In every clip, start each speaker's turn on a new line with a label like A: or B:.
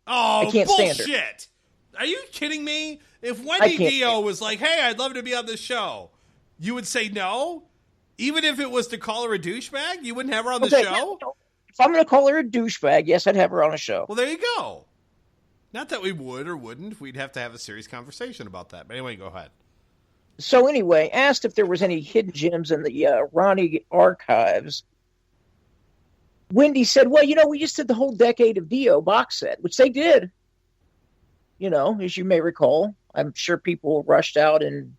A: Oh,
B: I can't stand her.
A: bullshit. Are you kidding me? If Wendy Dio was like, hey, I'd love to be on this show, you would say no? Even if it was to call her a douchebag, you wouldn't have her on the show?
B: If I'm going to call her a douchebag, yes, I'd have her on a show.
A: Well, there you go. Not that we would or wouldn't. We'd have to have a serious conversation about that. But anyway, go ahead.
B: So anyway, asked if there was any hidden gems in the Ronnie archives. Wendy said, well, we just did the whole Decade of Dio box set, which they did. As you may recall. I'm sure people rushed out and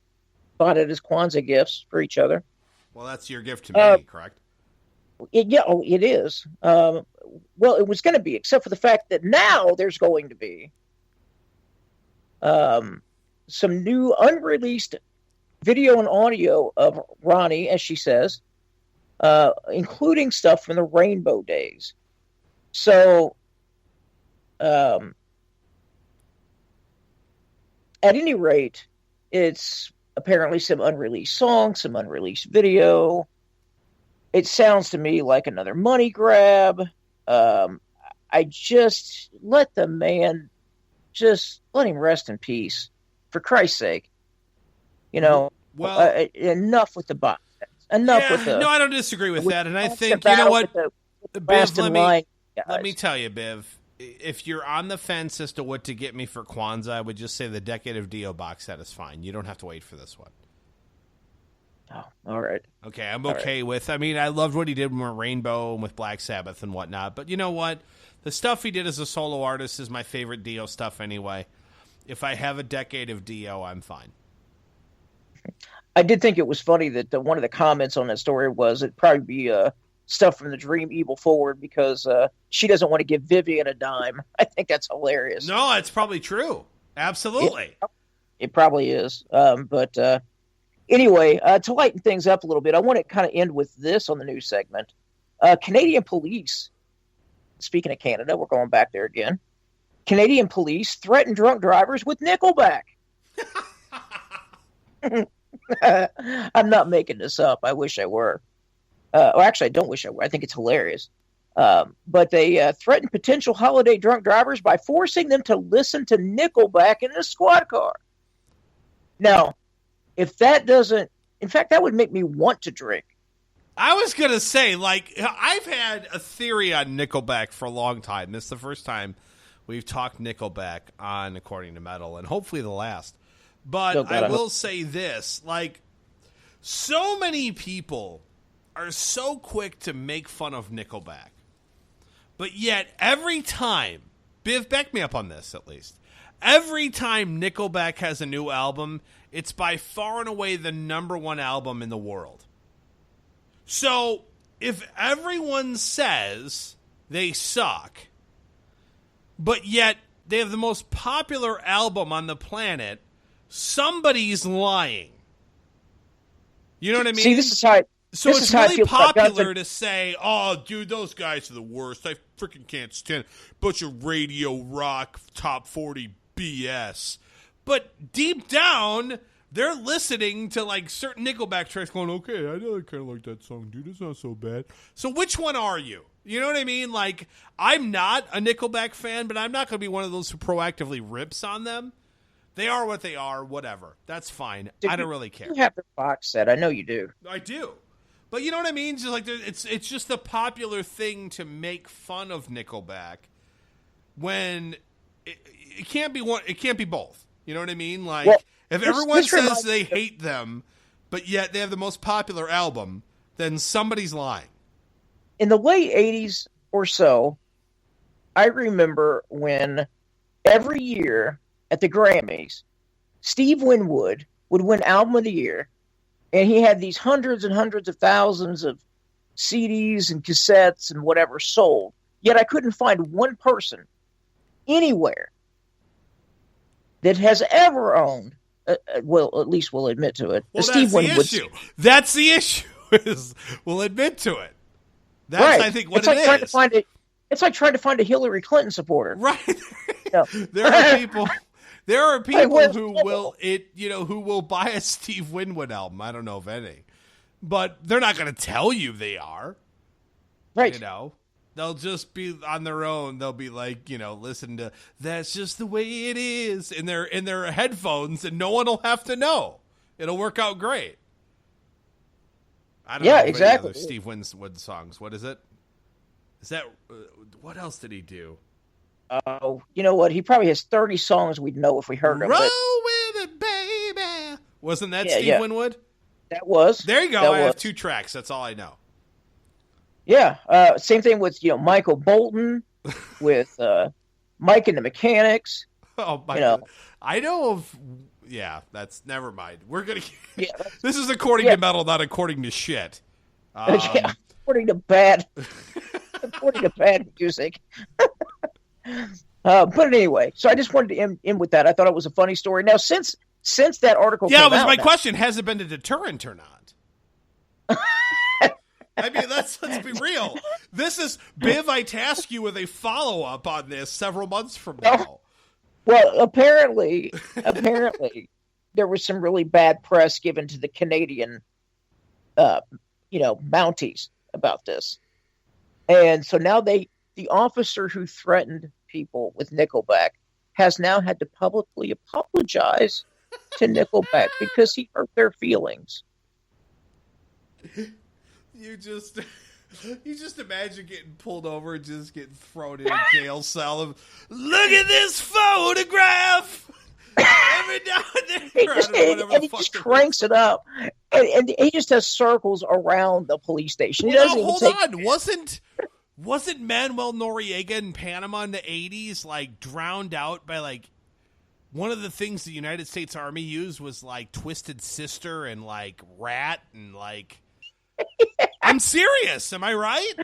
B: bought it as Kwanzaa gifts for each other.
A: Well, that's your gift to me, correct?
B: It is. Well, it was going to be, except for the fact that now there's going to be some new unreleased video and audio of Ronnie, as she says, including stuff from the Rainbow Days. So, at any rate, it's apparently some unreleased songs, some unreleased video. It sounds to me like another money grab. I just let the man, just let him rest in peace, for Christ's sake. Well, enough with the box. Enough with the.
A: No, I don't disagree with that, and I think you know what, Biv. Let me tell you, Biv. If you're on the fence as to what to get me for Kwanzaa, I would just say the Decade of Dio box set is fine. You don't have to wait for this one.
B: Oh, all right.
A: Okay, I'm okay with. I mean, I loved what he did with Rainbow and with Black Sabbath and whatnot. But you know what? The stuff he did as a solo artist is my favorite Dio stuff anyway. If I have a Decade of Dio, I'm fine.
B: I did think it was funny that one of the comments on that story was it'd probably be stuff from the Dream Evil Forward because she doesn't want to give Vivian a dime. I think that's hilarious.
A: No, it's probably true. Absolutely.
B: It probably is. But anyway, to lighten things up a little bit, I want to kind of end with this on the news segment. Canadian police, speaking of Canada, we're going back there again. Canadian police threaten drunk drivers with Nickelback. I'm not making this up. I wish I were. Or actually, I don't wish I were. I think it's hilarious. But they threaten potential holiday drunk drivers by forcing them to listen to Nickelback in a squad car. Now, if that doesn't... In fact, that would make me want to drink.
A: I was going to say, I've had a theory on Nickelback for a long time. This is the first time we've talked Nickelback on According to Metal, and hopefully the last. But I will say this, so many people are so quick to make fun of Nickelback. But yet, every time, Biv, back me up on this at least, every time Nickelback has a new album, it's by far and away the number one album in the world. So, if everyone says they suck, but yet they have the most popular album on the planet, somebody's lying. You know what I mean?
B: See, this is how
A: so it's really popular to say, oh, dude, those guys are the worst. I freaking can't stand bunch of radio rock top 40 BS. But deep down, they're listening to certain Nickelback tracks going, okay, I kind of like that song, dude. It's not so bad. So which one are you? You know what I mean? I'm not a Nickelback fan, but I'm not going to be one of those who proactively rips on them. They are what they are, whatever. That's fine. I don't really care.
B: You have the box set. I know you do.
A: I do. But you know what I mean? Just it's just the popular thing to make fun of Nickelback when it can't be one. It can't be both. You know what I mean? If everyone says they hate them, but yet they have the most popular album, then somebody's lying.
B: In the late 80s or so, I remember when every year at the Grammys, Steve Winwood would win Album of the Year, and he had these hundreds and hundreds of thousands of CDs and cassettes and whatever sold. Yet I couldn't find one person anywhere that has ever owned, well, at least we'll admit to it.
A: Well, Steve Winwood. That's the issue. We'll admit to it. That's, right. I think, what it is.
B: It's like trying to find a Hillary Clinton supporter.
A: Right. No. There are people who will buy a Steve Winwood album. I don't know of any. But they're not going to tell you they are.
B: Right.
A: You know. They'll just be on their own. They'll be like, listen to "That's Just the Way It Is" in their headphones, and no one will have to know. It'll work out great. I don't know
B: exactly.
A: Other Steve Winwood songs. What is it? Is that what else did he do?
B: You know what? He probably has 30 songs we'd know if we heard them.
A: Roll with it, baby. Wasn't that Steve Winwood?
B: That was.
A: There you go. I have 2 tracks. That's all I know.
B: Yeah. Same thing with Michael Bolton, with Mike and the Mechanics.
A: Oh my God. I know of. Yeah, that's never mind. We're gonna. This is according to metal, not according to shit.
B: According to bad music. But anyway, so I just wanted to end with that. I thought it was a funny story. Now, since that article,
A: it was my question. Has it been a deterrent or not? I mean, let's be real. This is Biv. I task you with a follow up on this several months from now.
B: Well, apparently, there was some really bad press given to the Canadian, Mounties about this, and so now the officer who threatened people with Nickelback has now had to publicly apologize to Nickelback because he hurt their feelings.
A: You just imagine getting pulled over and just getting thrown in a jail cell. Look at this photograph. Every now and then,
B: he just cranks it up, and he just has circles around the police station.
A: Hold on, wasn't Manuel Noriega in Panama in the 80s like drowned out by like one of the things the United States Army used was like Twisted Sister and like Rat and like. I'm serious. Am I right?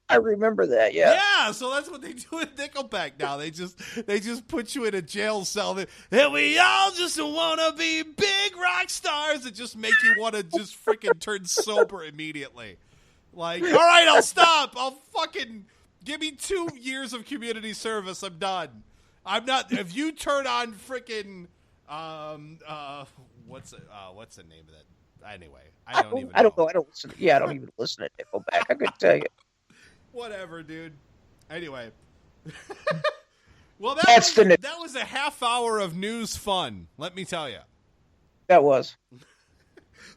B: I remember that. Yeah.
A: Yeah. So that's what they do with Nickelback now. They just put you in a jail cell, and we all just want to be big rock stars that just make you want to just freaking turn sober immediately. Like, all right, I'll stop. I'll fucking give me 2 years of community service. I'm done. I'm not. If you turn on freaking what's the name of that? Anyway, I don't even know.
B: I don't know. I don't even listen to Nickelback. I could tell you.
A: Whatever, dude. Anyway. Well, that was a half hour of news fun, let me tell you.
B: That was.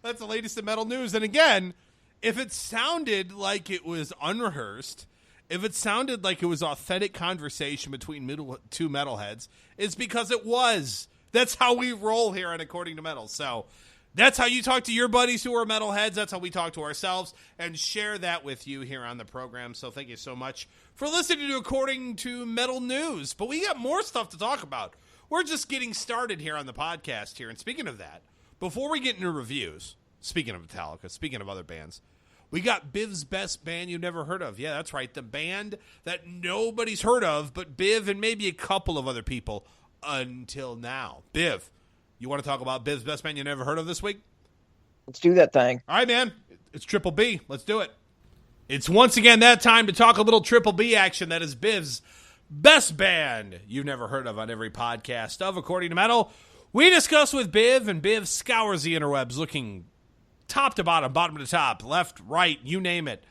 A: That's the latest in metal news. And again, if it sounded like it was unrehearsed, if it sounded like it was authentic conversation between two metalheads, it's because it was. That's how we roll here on According to Metal. So that's how you talk to your buddies who are metalheads. That's how we talk to ourselves and share that with you here on the program. So thank you so much for listening to According to Metal News. But we got more stuff to talk about. We're just getting started here on the podcast here. And speaking of that, before we get into reviews, speaking of Metallica, speaking of other bands, we got Biv's best band you've never heard of. Yeah, that's right. The band that nobody's heard of, but Biv and maybe a couple of other people until now. Biv, you want to talk about Biv's best band you never heard of this week?
B: Let's do that thing.
A: All right, man. It's Triple B. Let's do it. It's once again that time to talk a little Triple B action. That is Biv's best band you've never heard of on every podcast of According to Metal. We discuss with Biv, and Biv scours the interwebs looking top to bottom, bottom to top, left, right, you name it,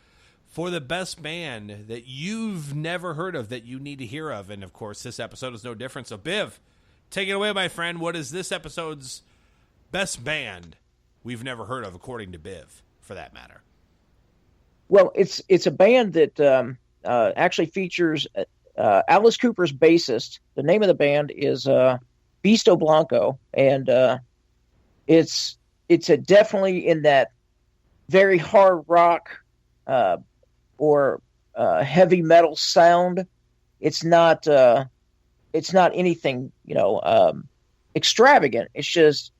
A: for the best band that you've never heard of that you need to hear of. And, of course, this episode is no different. So, Biv, take it away, my friend. What is this episode's best band we've never heard of, according to Biv, for that matter?
B: Well, it's a band that actually features Alice Cooper's bassist. The name of the band is Beasto Blanco, and it's definitely in that very hard rock or heavy metal sound. It's not anything extravagant. It's just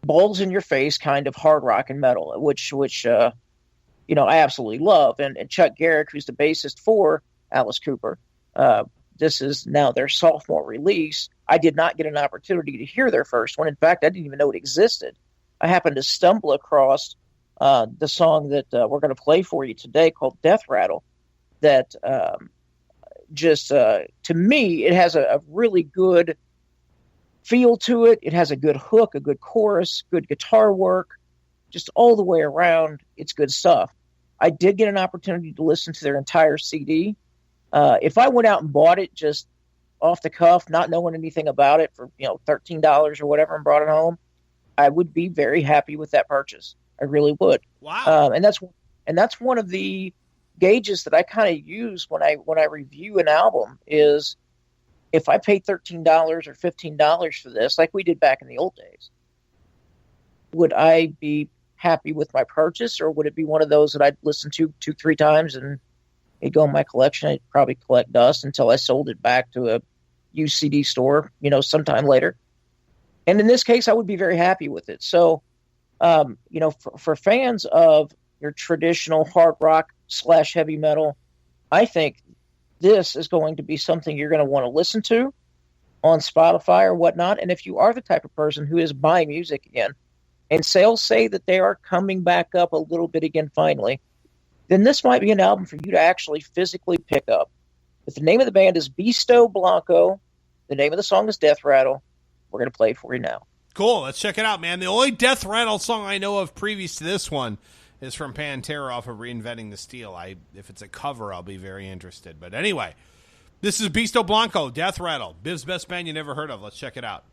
B: balls in your face kind of hard rock and metal, which I absolutely love. And Chuck Garrick, who's the bassist for Alice Cooper, this is now their sophomore release. I did not get an opportunity to hear their first one. In fact, I didn't even know it existed. I happened to stumble across the song that we're going to play for you today called Death Rattle. That to me, it has a really good feel to it. It has a good hook, a good chorus, good guitar work, just all the way around. It's good stuff. I did get an opportunity to listen to their entire CD. If I went out and bought it just off the cuff, not knowing anything about it for, $13 or whatever, and brought it home, I would be very happy with that purchase. I really would.
A: Wow.
B: And that's one of the gauges that I kind of use when I review an album is if I pay $13 or $15 for this, like we did back in the old days, would I be happy with my purchase, or would it be one of those that I'd listen to 2-3 times and it'd go in my collection? I'd probably collect dust until I sold it back to a used CD store, sometime later. And in this case, I would be very happy with it. So, for fans of your traditional hard rock / heavy metal, I think this is going to be something you're going to want to listen to on Spotify or whatnot. And if you are the type of person who is buying music again, and sales say that they are coming back up a little bit again finally, then this might be an album for you to actually physically pick up. But the name of the band is Beasto Blanco. The name of the song is Death Rattle. We're going to play it for you now.
A: Cool. Let's check it out, man. The only Death Rattle song I know of previous to this one is from Pantera off of Reinventing the Steel. If it's a cover, I'll be very interested. But anyway, this is Beasto Blanco, Death Rattle. Biv's best band you never heard of. Let's check it out.